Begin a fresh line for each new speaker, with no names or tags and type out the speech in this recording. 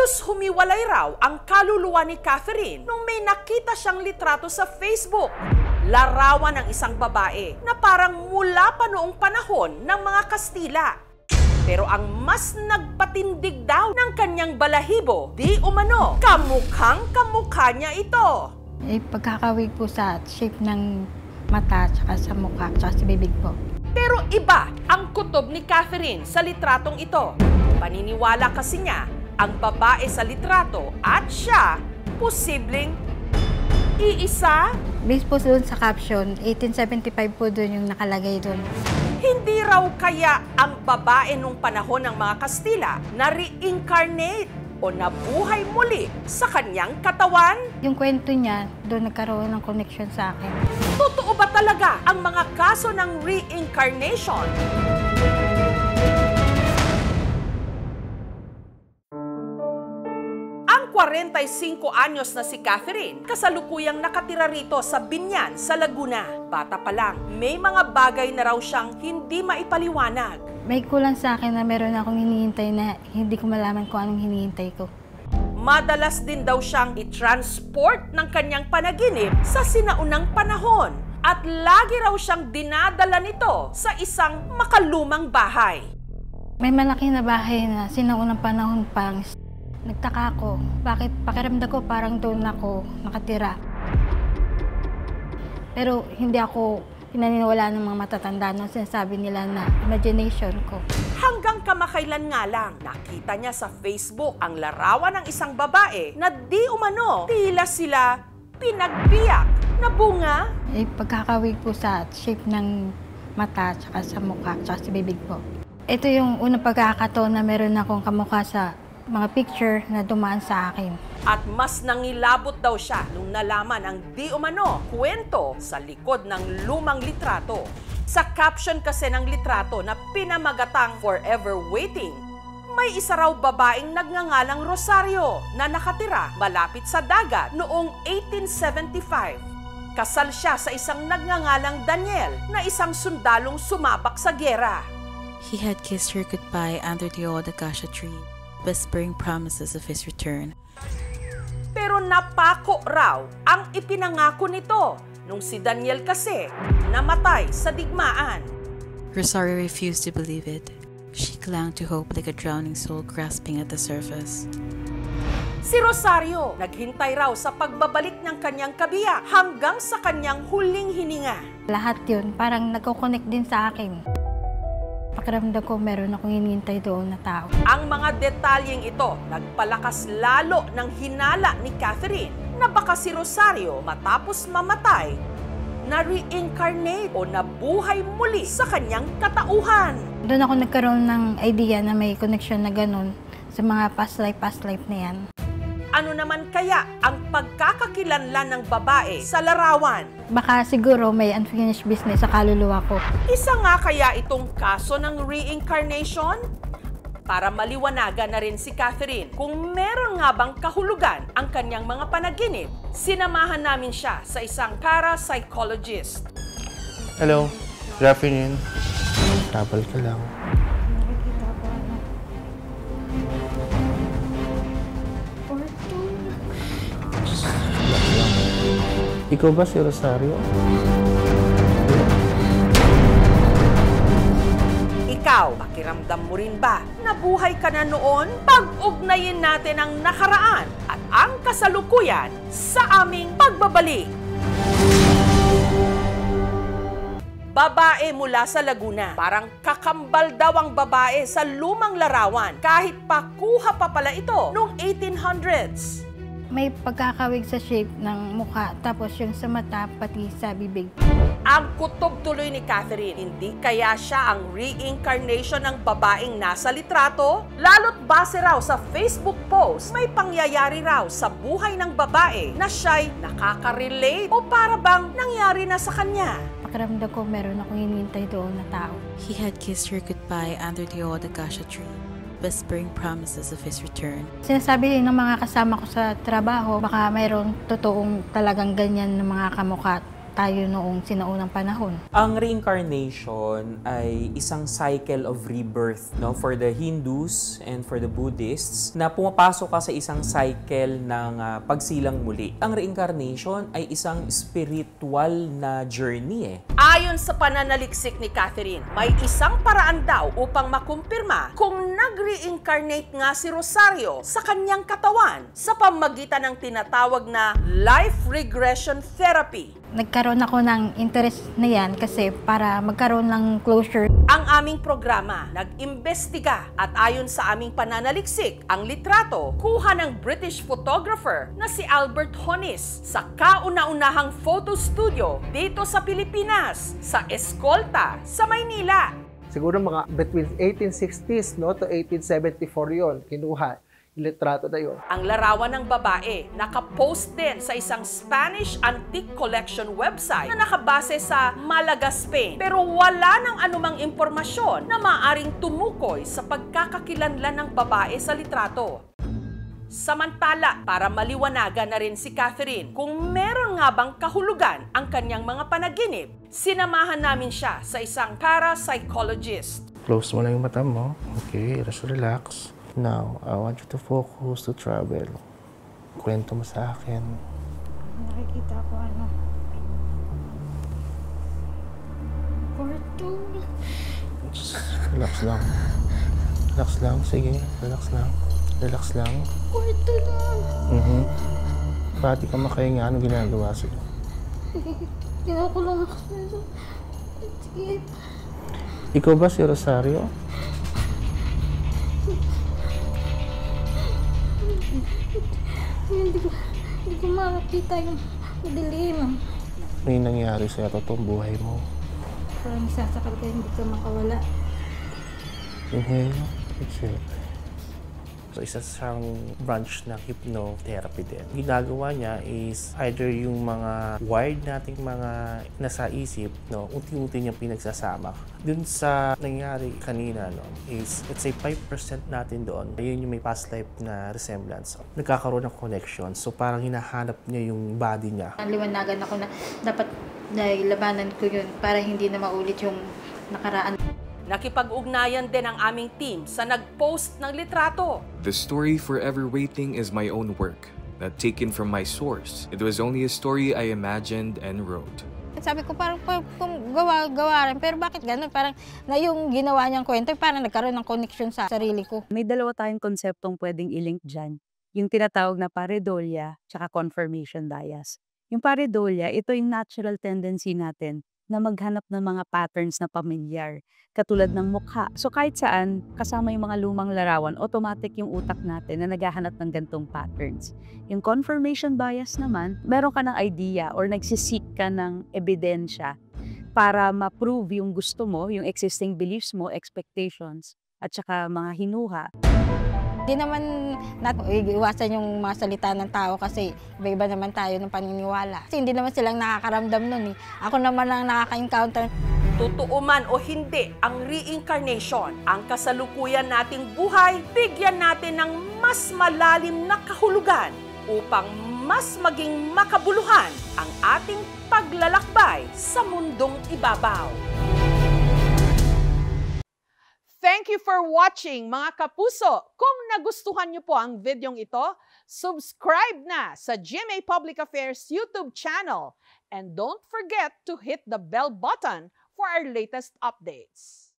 Halos humiwalay raw ang kaluluwa ni Catherine nung may nakita siyang litrato sa Facebook. Larawan ng isang babae na parang mula pa noong panahon ng mga Kastila. Pero ang mas nagpatindig daw ng kanyang balahibo, di umano, kamukhang-kamukha niya ito.
Pagkakawig po sa shape ng mata, tsaka sa mukha, tsaka sa bibig po.
Pero iba ang kutob ni Catherine sa litratong ito. Paniniwala kasi niya ang babae sa litrato at siya posibleng iisa.
Based po doon sa caption, 1875 po doon yung nakalagay doon.
Hindi raw kaya ang babae nung panahon ng mga Kastila na reincarnate o nabuhay muli sa kanyang katawan?
Yung kwento niya, doon nagkaroon ng connection sa akin.
Totoo ba talaga ang mga kaso ng reincarnation? Ang 45 anyos na si Catherine, kasalukuyang nakatira rito sa Binyan sa Laguna. Bata pa lang, may mga bagay na raw siyang hindi maipaliwanag.
May kulang sa akin na meron akong hinihintay na hindi ko malaman kung anong hinihintay ko.
Madalas din daw siyang i-transport ng kanyang panaginip sa sinaunang panahon at lagi raw siyang dinadala nito sa isang makalumang bahay.
May malaki na bahay na sinaunang panahon pang nagtaka ako, bakit pakiramdam ko parang doon ako nakatira. Pero hindi ako pinaniniwala ng mga matatanda nung sinasabi nila na imagination ko.
Hanggang kamakailan nga lang, nakita niya sa Facebook ang larawan ng isang babae na di umano tila sila pinagbiyak na bunga.
Pagkakawig po sa shape ng mata, tsaka sa mukha, tsaka sa bibig po. Ito yung unang pagkakataon na meron akong kamukha sa mga picture na dumaan sa akin.
At mas nangilabot daw siya nung nalaman ang di umano kwento sa likod ng lumang litrato. Sa caption kasi ng litrato na pinamagatang Forever Waiting, may isa raw babaeng nagngangalang Rosario na nakatira malapit sa dagat noong 1875. Kasal siya sa isang nagngangalang Daniel na isang sundalong sumabak sa giyera.
He had kissed her goodbye under the old acacia tree, whispering promises of his return.
Pero napako raw ang ipinangako nito nung si Daniel kasi namatay sa digmaan.
Rosario refused to believe it. She clung to hope like a drowning soul grasping at the surface.
Si Rosario naghintay raw sa pagbabalik ng kanyang kabiyak hanggang sa kanyang huling hininga.
Lahat yun parang nagko-connect din sa akin. Pakiramdam ko meron akong hinihintay doon na tao.
Ang mga detalyeng ito nagpalakas lalo ng hinala ni Catherine na baka si Rosario matapos mamatay na reincarnate o nabuhay muli sa kanyang katauhan.
Doon ako nagkaroon ng idea na may connection na ganun sa mga past life na yan.
Ano naman kaya ang pagkakakilanlan ng babae sa larawan?
Baka siguro may unfinished business sa kaluluwa ko.
Isa nga kaya itong kaso ng reincarnation? Para maliwanagan na rin si Catherine kung meron nga bang kahulugan ang kanyang mga panaginip, sinamahan namin siya sa isang parapsychologist.
Hello, good afternoon. Travel ka lang. Ikaw ba si Rosario?
Ikaw, pakiramdam mo rin ba? Nabuhay ka na noon? Pag-ugnayin natin ang nakaraan at ang kasalukuyan sa aming pagbabalik. Babae mula sa Laguna. Parang kakambal daw ang babae sa lumang larawan kahit pakuha pa pala ito noong 1800s.
May pagkakawig sa shape ng mukha, tapos yung sa mata, pati sa bibig.
Ang kutob tuloy ni Catherine, hindi kaya siya ang reincarnation ng babaeng nasa litrato? Lalo't base raw sa Facebook post, may pangyayari raw sa buhay ng babae na siya'y nakaka-relate o para bang nangyari na sa kanya.
Pakiramdam ko meron akong hinihintay doon na tao.
He had kissed her goodbye under the old acacia tree, whispering promises of his return.
Sinasabi ng mga kasama ko sa trabaho, baka mayroong totoong talagang ganyan ng mga kamukha. tayo noong sinaunang panahon.
Ang reincarnation ay isang cycle of rebirth, no, for the Hindus and for the Buddhists, na pumapasok ka sa isang cycle ng pagsilang muli. Ang reincarnation ay isang spiritual na journey
Ayon sa pananaliksik ni Catherine, may isang paraan daw upang makumpirma kung nag-reincarnate nga si Rosario sa kanyang katawan sa pamamagitan ng tinatawag na life regression therapy.
Nagkaroon ako ng interest na yan kasi para magkaroon ng closure.
Ang aming programa nag-imbestiga at ayon sa aming pananaliksik, ang litrato kuha ng British photographer na si Albert Honis sa kauna-unahang photo studio dito sa Pilipinas, sa Escolta, sa Maynila.
Siguro mga between 1860s no, to 1874 yon kinuha. Litrato na yun.
Ang larawan ng babae nakapost din sa isang Spanish antique collection website na nakabase sa Malaga, Spain. Pero wala nang anumang impormasyon na maaring tumukoy sa pagkakakilanlan ng babae sa litrato. Samantala, para maliwanagan na rin si Catherine kung meron nga bang kahulugan ang kanyang mga panaginip, sinamahan namin siya sa isang parapsychologist.
Close mo na yung mata mo. Okay, just relax. Now, I want you to focus to travel. Kwento mo sa akin.
Nakikita ko ano. Kwarto.
Just relax lang. Relax lang. Sige, relax lang. Relax lang.
Kwarto lang.
Pati ka makahinga. Ano ginagawa sa'yo?
Ginawa ko lang ako sa sige.
Ikaw ba si Rosario?
Hindi ko makakita yung madilim.
May nangyari sa totoong buhay mo.
Parang sasakal ka, hindi ka makawala.
Inhale, exhale. So, isa siyang branch ng hypnotherapy din. Ginagawa niya is either yung mga wired nating mga nasa isip, no, unti-unti niyang pinagsasama. Dun sa nangyari kanina, no, is let's say 5% natin doon, yun yung may past life na resemblance. Nagkakaroon ng connection. So, parang hinahanap niya yung body niya.
Liwanagan ako na dapat labanan ko yun para hindi na maulit yung nakaraan.
Nakipag-ugnayan din ang aming team sa nag-post ng litrato.
The story Forever Waiting is my own work, not taken from my source. It was only a story I imagined and wrote.
Sabi ko parang kung gawa rin, pero bakit ganun? Parang na yung ginawa niyang kwento, parang nagkaroon ng connection sa sarili ko.
May dalawa tayong konseptong pwedeng i-link dyan. Yung tinatawag na pareidolia tsaka confirmation bias. Yung pareidolia, ito yung natural tendency natin na maghanap ng mga patterns na pamilyar, katulad ng mukha. So kahit saan, kasama yung mga lumang larawan, automatic yung utak natin na naghahanap ng gantong patterns. Yung confirmation bias naman, meron ka ng idea or nagsisik ka ng ebidensya para ma-prove yung gusto mo, yung existing beliefs mo, expectations, at saka mga hinuha.
Hindi naman natin iwasan yung mga salita ng tao kasi iba-iba naman tayo ng paniniwala. Kasi hindi naman silang nakakaramdam nun eh. Ako naman ang nakaka-encounter.
Totoo man o hindi ang reincarnation, ang kasalukuyan nating buhay, bigyan natin ng mas malalim na kahulugan upang mas maging makabuluhan ang ating paglalakbay sa mundong ibabaw. Thank you for watching, mga kapuso. Kung nagustuhan niyo po ang videong ito, subscribe na sa GMA Public Affairs YouTube channel. And don't forget to hit the bell button for our latest updates.